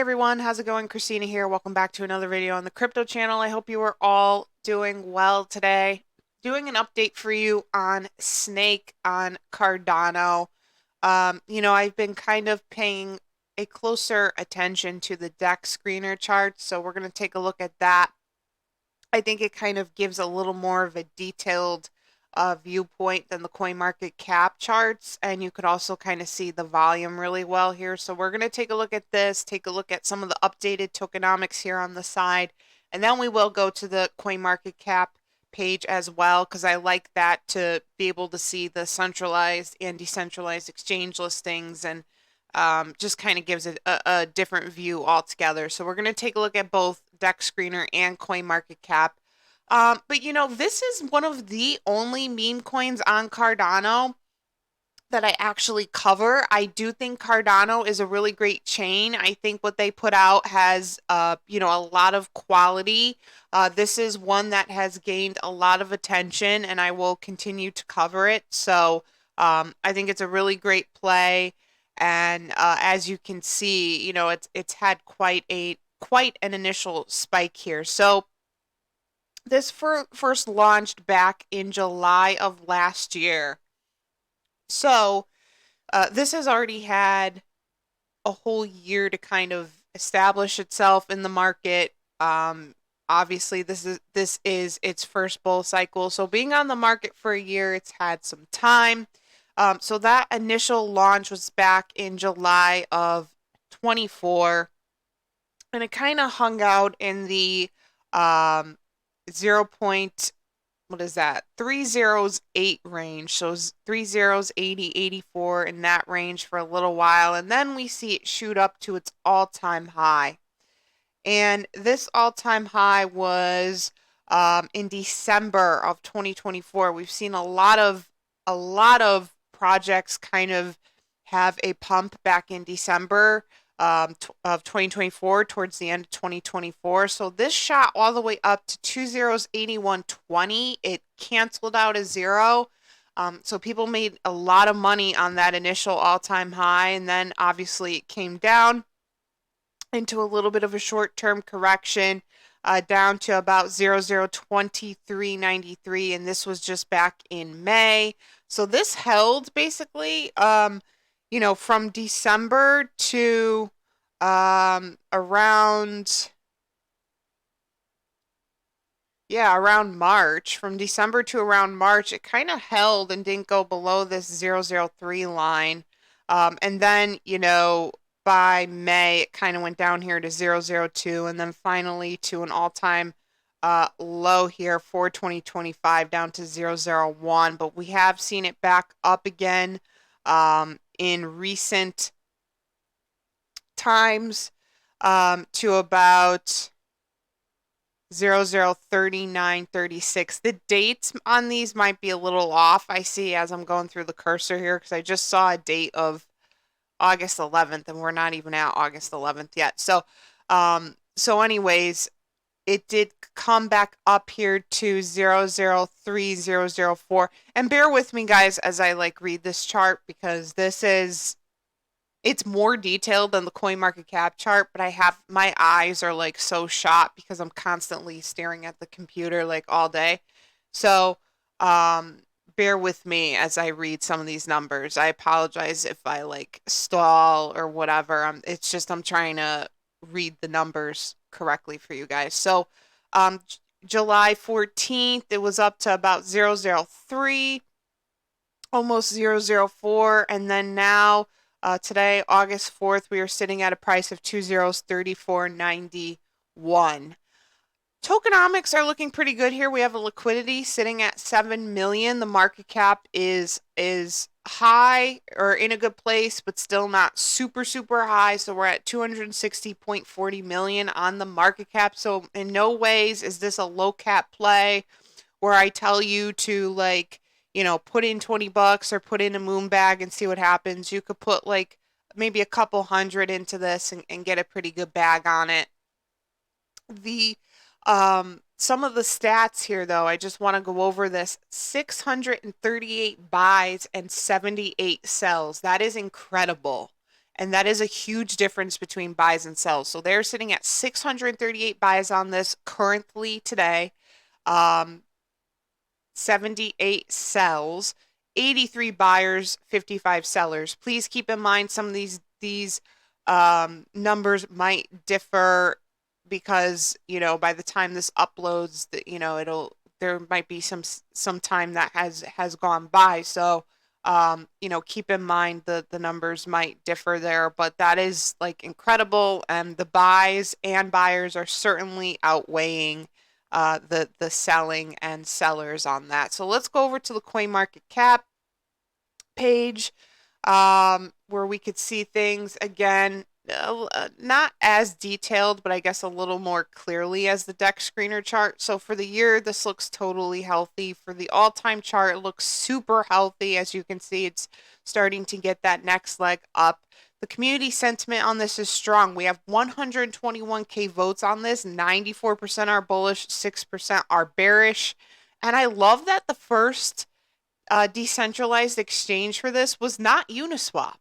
everyone, how's it going? Christina here. Welcome back to another video on the crypto channel. I hope you are all doing well today. Doing an update for you on Snake on Cardano. I've been kind of paying a closer attention to the deck screener chart, so we're going to take a look at that. I think it kind of gives a little more of a detailed viewpoint than the coin market cap charts, and you could also kind of see the volume really well here. So we're going to take a look at this, take a look at some of the updated tokenomics here on the side, and then we will go to the coin market cap page as well, because I like that to be able to see the centralized and decentralized exchange listings, and just kind of gives it a different view altogether. So we're going to take a look at both deck screener and coin market cap. But this is one of the only meme coins on Cardano that I actually cover. I do think Cardano is a really great chain. I think what they put out has, a lot of quality. This is one that has gained a lot of attention, and I will continue to cover it. So I think it's a really great play. And as you can see, it's had quite an initial spike here. So this first launched back in July of last year. So this has already had a whole year to kind of establish itself in the market. Obviously, this is its first bull cycle. So being on the market for a year, it's had some time. So that initial launch was back in July of 24, and it kind of hung out in the 0. What is that? 308 range. So 30s, 80, 84 in that range for a little while, and then we see it shoot up to its all-time high. And this all-time high was in December of 2024. We've seen a lot of projects kind of have a pump back in December of 2024, towards the end of 2024. So this shot all the way up to 2081.20. It canceled out a zero. So people made a lot of money on that initial all-time high, and then obviously it came down into a little bit of a short-term correction, down to about 0023.93, and this was just back in May. So this held basically, from December to around March. From December to around March, it kind of held and didn't go below this 003 line. And then, by May, it kind of went down here to 002, and then finally to an all-time low here for 2025, down to 001. But we have seen it back up again in recent times, to about 0039.36. The dates on these might be a little off, I see, as I'm going through the cursor here, because I just saw a date of August 11th, and we're not even at August 11th yet. So anyways, it did come back up here to 003, 004. And bear with me, guys, as I read this chart, because it's more detailed than the coin market cap chart, but my eyes are so shot because I'm constantly staring at the computer all day. So bear with me as I read some of these numbers. I apologize if I stall or whatever. It's just I'm trying to read the numbers correctly for you guys. So July 14th, it was up to about 003, almost 004, and then now today, August 4th, we are sitting at a price of 34.91. Tokenomics are looking pretty good here. We have a liquidity sitting at 7 million. The market cap is high, or in a good place, but still not super high. So we're at 260.40 million on the market cap. So in no ways is this a low cap play where I tell you to put in $20 or put in a moon bag and see what happens. You could put maybe a couple hundred into this and get a pretty good bag on it. Some of the stats here, though, I just want to go over this. 638 buys and 78 sells. That is incredible. And that is a huge difference between buys and sells. So they're sitting at 638 buys on this currently today. 78 sells, 83 buyers, 55 sellers. Please keep in mind some of these numbers might differ because, by the time this uploads, there might be some time that has gone by. So, keep in mind the numbers might differ there, but that is like incredible, and the buys and buyers are certainly outweighing the selling and sellers on that. So let's go over to the CoinMarketCap page, where we could see things again, not as detailed, but I guess a little more clearly as the deck screener chart. So for the year, this looks totally healthy. For the all-time chart, it looks super healthy. As you can see, it's starting to get that next leg up. The community sentiment on this is strong. We have 121K votes on this. 94% are bullish, 6% are bearish. And I love that the first decentralized exchange for this was not Uniswap.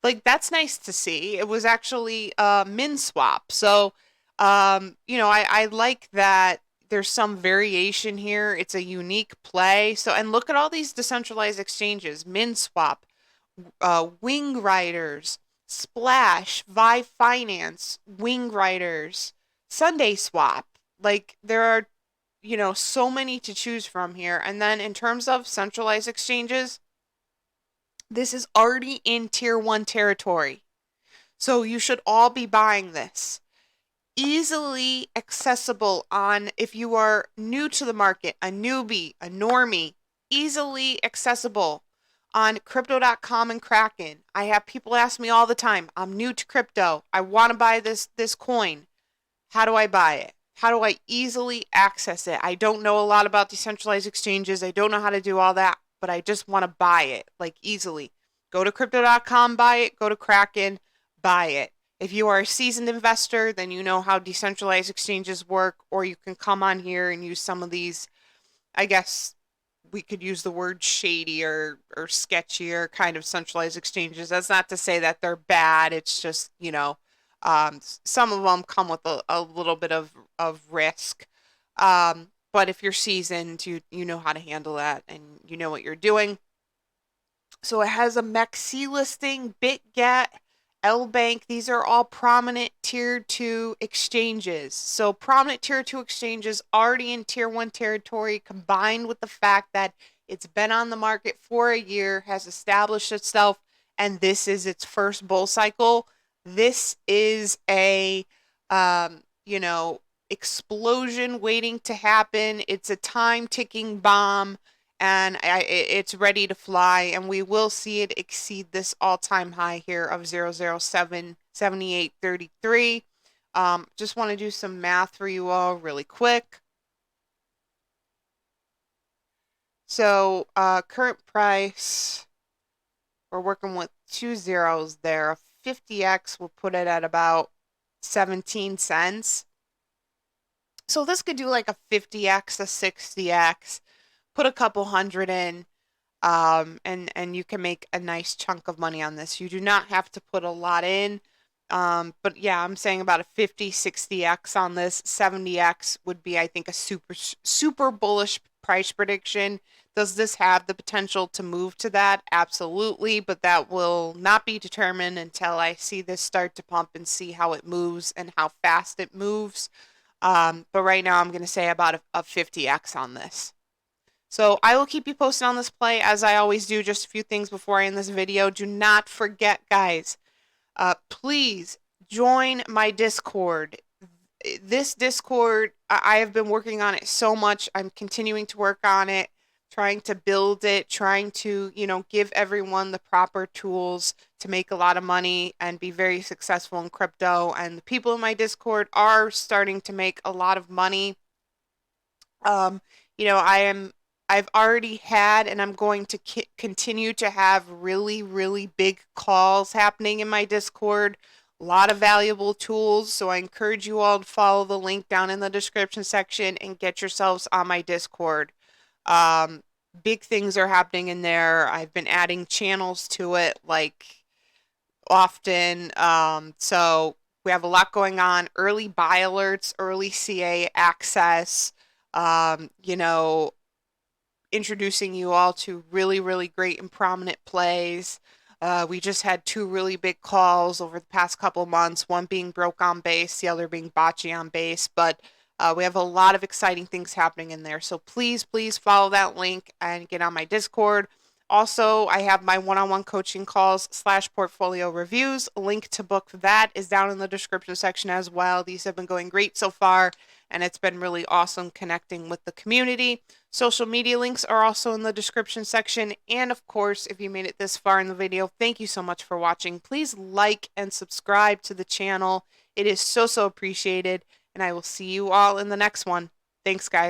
Like, that's nice to see. It was actually MinSwap. So, I like that there's some variation here. It's a unique play. So, and look at all these decentralized exchanges: MinSwap, Wing Riders, Splash, Vive Finance, Wing Riders, Sunday Swap. Like, there are, so many to choose from here. And then in terms of centralized exchanges, this is already in tier 1 territory. So you should all be buying this. Easily accessible on, if you are new to the market, a newbie, a normie, easily accessible on crypto.com and Kraken. I have people ask me all the time, I'm new to crypto. I want to buy this coin. How do I buy it? How do I easily access it? I don't know a lot about decentralized exchanges. I don't know how to do all that, but I just want to buy it, like, easily. Go to crypto.com, buy it. Go to Kraken, buy it. If you are a seasoned investor, then you know how decentralized exchanges work, or you can come on here and use some of these, I guess we could use the word shady or sketchier kind of centralized exchanges. That's not to say that they're bad. It's just, some of them come with a little bit of risk. But if you're seasoned, you know how to handle that, and you know what you're doing. So it has a MEXC listing, BitGet, LBank. These are all prominent tier 2 exchanges. So prominent tier 2 exchanges already in tier 1 territory, combined with the fact that it's been on the market for a year, has established itself, and this is its first bull cycle. This is a, explosion waiting to happen. It's a time ticking bomb, and it's ready to fly, and we will see it exceed this all-time high here of 0077833. Just want to do some math for you all really quick. So current price, we're working with 2 zeros there. A 50x will put it at about 17 cents. So this could do like a 50x, a 60x, put a couple hundred in, and you can make a nice chunk of money on this. You do not have to put a lot in. But yeah, I'm saying about a 50, 60x on this. 70x would be, I think, a super bullish price prediction. Does this have the potential to move to that? Absolutely, but that will not be determined until I see this start to pump and see how it moves and how fast it moves. But right now I'm going to say about a 50x on this. So I will keep you posted on this play, as I always do. Just a few things before I end this video. Do not forget, guys, please join my Discord. This Discord, I have been working on it so much. I'm continuing to work on it, trying to build it, trying to, give everyone the proper tools to make a lot of money and be very successful in crypto. And the people in my Discord are starting to make a lot of money. I've already had, and I'm going to continue to have really, really big calls happening in my Discord. A lot of valuable tools. So I encourage you all to follow the link down in the description section and get yourselves on my Discord. Big things are happening in there. I've been adding channels to it, like often. So we have a lot going on, early buy alerts, early CA access, you know, introducing you all to really, really great and prominent plays. We just had two really big calls over the past couple months, one being broke on base, the other being bocce on base. But we have a lot of exciting things happening in there. So please, please follow that link and get on my Discord. Also, I have my one-on-one coaching calls / portfolio reviews. Link to book that is down in the description section as well. These have been going great so far, and it's been really awesome connecting with the community. Social media links are also in the description section. And of course, if you made it this far in the video, thank you so much for watching. Please like and subscribe to the channel. It is so, so appreciated. And I will see you all in the next one. Thanks, guys.